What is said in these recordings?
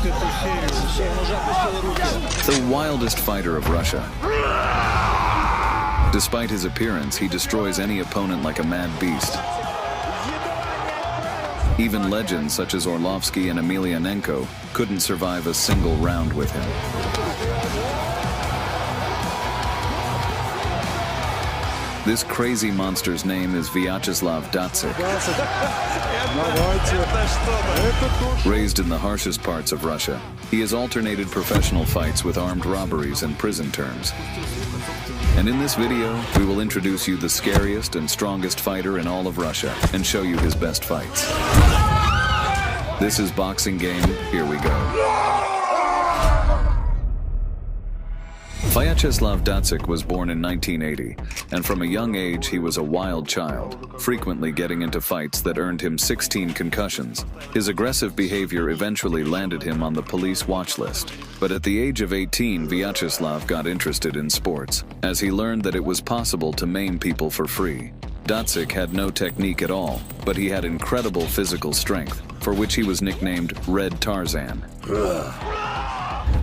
The wildest fighter of Russia. Despite his appearance, he destroys any opponent like a mad beast. Even legends such as Orlovsky and Emelianenko couldn't survive a single round with him. This crazy monster's name is Vyacheslav Dacik. Raised in the harshest parts of Russia, he has alternated professional fights with armed robberies and prison terms. And in this video, we will introduce you the scariest and strongest fighter in all of Russia and show you his best fights. This is Boxing Game. Here we go. Vyacheslav Dacik was born in 1980, and from a young age he was a wild child, frequently getting into fights that earned him 16 concussions. His aggressive behavior eventually landed him on the police watch list. But at the age of 18, Vyacheslav got interested in sports, as he learned that it was possible to maim people for free. Dacik had no technique at all, but he had incredible physical strength, for which he was nicknamed Red Tarzan.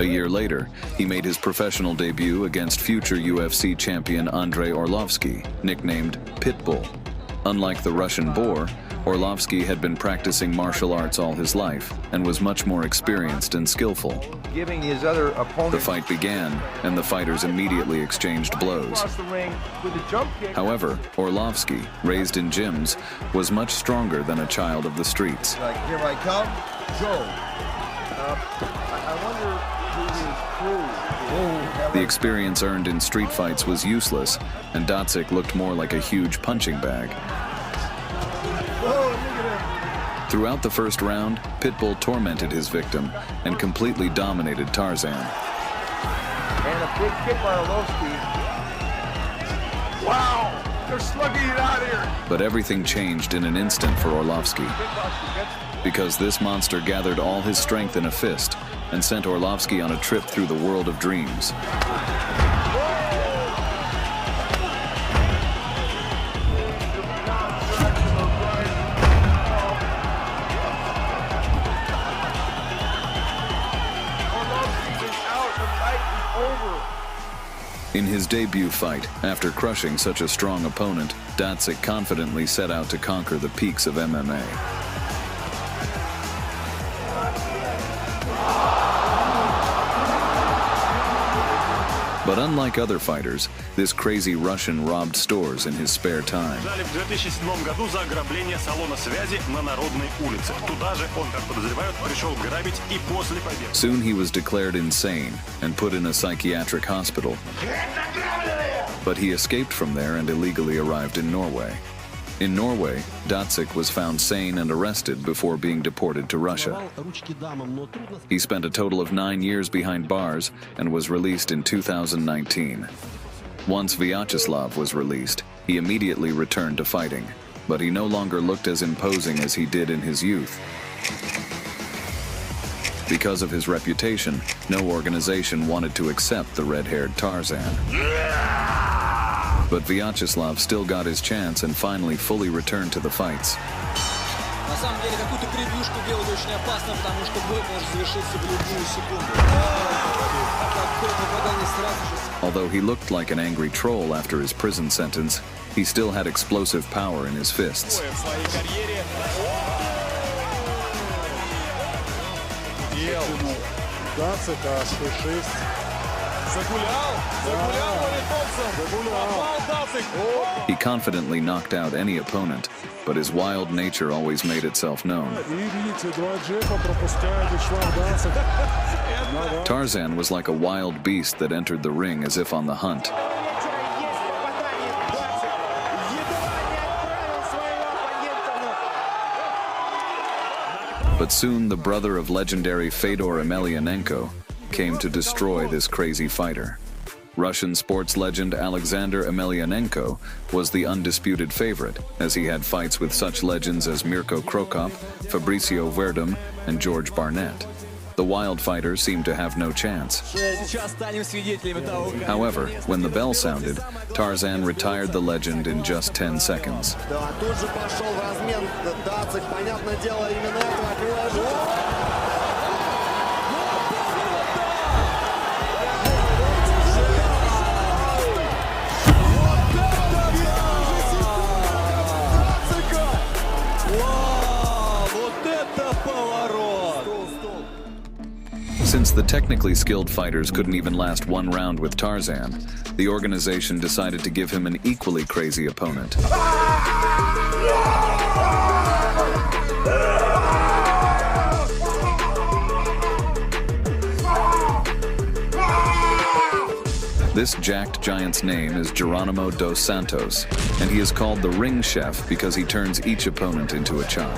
A year later, he made his professional debut against future UFC champion Andrei Orlovsky, nicknamed Pitbull. Unlike the Russian boar, Orlovsky had been practicing martial arts all his life and was much more experienced and skillful. The fight began, and the fighters immediately exchanged blows. However, Orlovsky, raised in gyms, was much stronger than a child of the streets. Here I come, Joe. I wonder. The experience earned in street fights was useless, and Dacik looked more like a huge punching bag. Throughout the first round, Pitbull tormented his victim and completely dominated Tarzan. And a big kick by Orlovsky. Wow! They're slugging it out here! But everything changed in an instant for Orlovsky, because this monster gathered all his strength in a fist and sent Orlovsky on a trip through the world of dreams. In his debut fight, after crushing such a strong opponent, Dacik confidently set out to conquer the peaks of MMA. But unlike other fighters, this crazy Russian robbed stores in his spare time. Soon he was declared insane and put in a psychiatric hospital. But he escaped from there and illegally arrived in Norway. In Norway, Dacik was found sane and arrested before being deported to Russia. He spent a total of 9 years behind bars and was released in 2019. Once Vyacheslav was released, he immediately returned to fighting, but he no longer looked as imposing as he did in his youth. Because of his reputation, no organization wanted to accept the red-haired Tarzan. But Vyacheslav still got his chance and finally fully returned to the fights. Although he looked like an angry troll after his prison sentence, he still had explosive power in his fists. He confidently knocked out any opponent, but his wild nature always made itself known. Tarzan was like a wild beast that entered the ring as if on the hunt. But soon the brother of legendary Fedor Emelianenko came to destroy this crazy fighter. Russian sports legend Alexander Emelianenko was the undisputed favorite, as he had fights with such legends as Mirko Krokop, Fabricio Verdum, and George Barnett. The wild fighter seemed to have no chance. However, when the bell sounded, Tarzan retired the legend in just 10 seconds. Since the technically skilled fighters couldn't even last one round with Tarzan, the organization decided to give him an equally crazy opponent. This jacked giant's name is Geronimo dos Santos, and he is called the ring chef because he turns each opponent into a chop.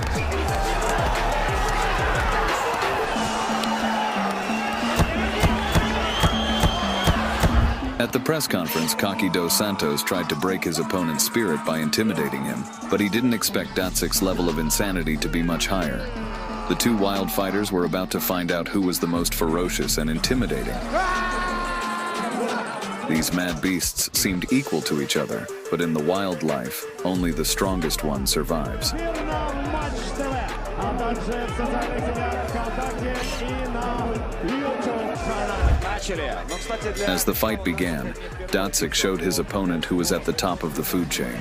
At the press conference, cocky dos Santos tried to break his opponent's spirit by intimidating him, but he didn't expect Dacik's level of insanity to be much higher. The two wild fighters were about to find out who was the most ferocious and intimidating. These mad beasts seemed equal to each other, but in the wild life, only the strongest one survives. As the fight began, Dacik showed his opponent who was at the top of the food chain.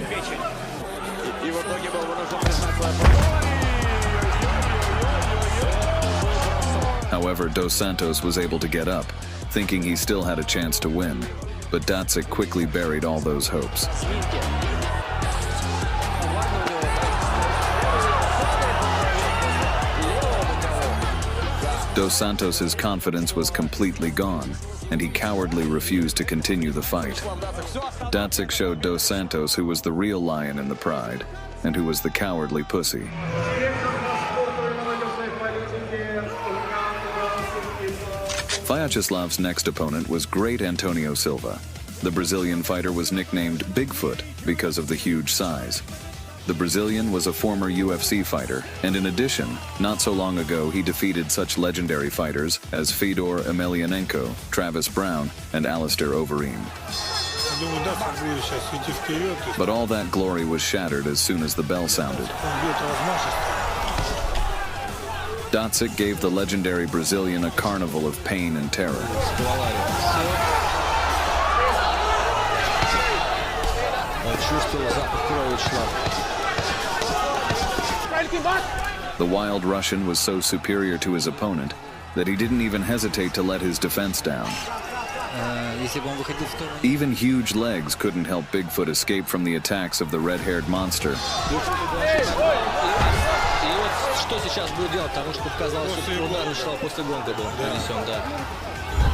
However, dos Santos was able to get up, thinking he still had a chance to win, but Dacik quickly buried all those hopes. Dos Santos's confidence was completely gone, and he cowardly refused to continue the fight. Dacik showed dos Santos who was the real lion in the pride, and who was the cowardly pussy. Vyacheslav's next opponent was Great Antonio Silva. The Brazilian fighter was nicknamed Bigfoot because of the huge size. The Brazilian was a former UFC fighter, and in addition, not so long ago he defeated such legendary fighters as Fedor Emelianenko, Travis Brown, and Alistair Overeem. But all that glory was shattered as soon as the bell sounded. Dacik gave the legendary Brazilian a carnival of pain and terror. The wild Russian was so superior to his opponent that he didn't even hesitate to let his defense down. Even huge legs couldn't help Bigfoot escape from the attacks of the red-haired monster.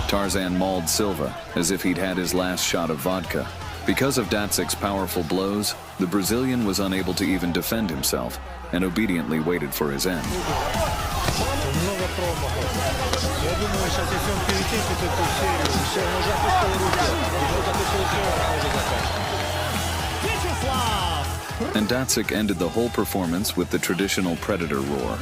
Tarzan mauled Silva as if he'd had his last shot of vodka. Because of Dacik's powerful blows, the Brazilian was unable to even defend himself and obediently waited for his end. And Dacik ended the whole performance with the traditional predator roar.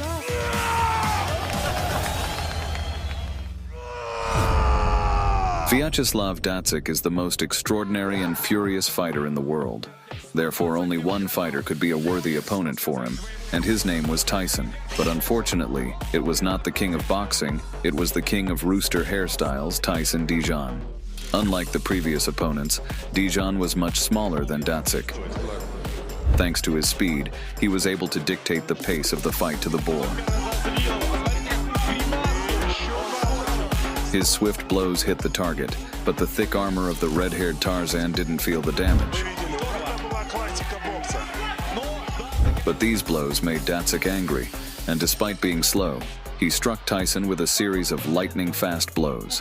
Vyacheslav Dacik is the most extraordinary and furious fighter in the world. Therefore, only one fighter could be a worthy opponent for him, and his name was Tyson. But unfortunately, it was not the king of boxing, it was the king of rooster hairstyles, Tyson Dijon. Unlike the previous opponents, Dijon was much smaller than Dacik. Thanks to his speed, he was able to dictate the pace of the fight to the boar. His swift blows hit the target, but the thick armor of the red-haired Tarzan didn't feel the damage. But these blows made Dacik angry, and despite being slow, he struck Tyson with a series of lightning-fast blows.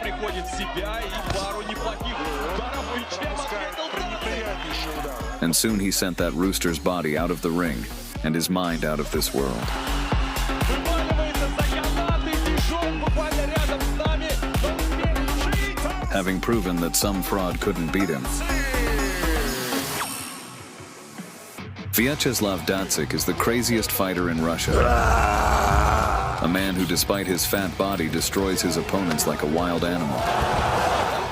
And soon he sent that rooster's body out of the ring, and his mind out of this world. Having proven that some fraud couldn't beat him, Vyacheslav Dacik is the craziest fighter in Russia. A man who, despite his fat body, destroys his opponents like a wild animal.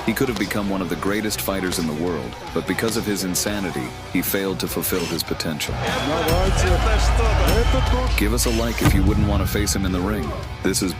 He could have become one of the greatest fighters in the world, but because of his insanity, he failed to fulfill his potential. Give us a like if you wouldn't want to face him in the ring. This is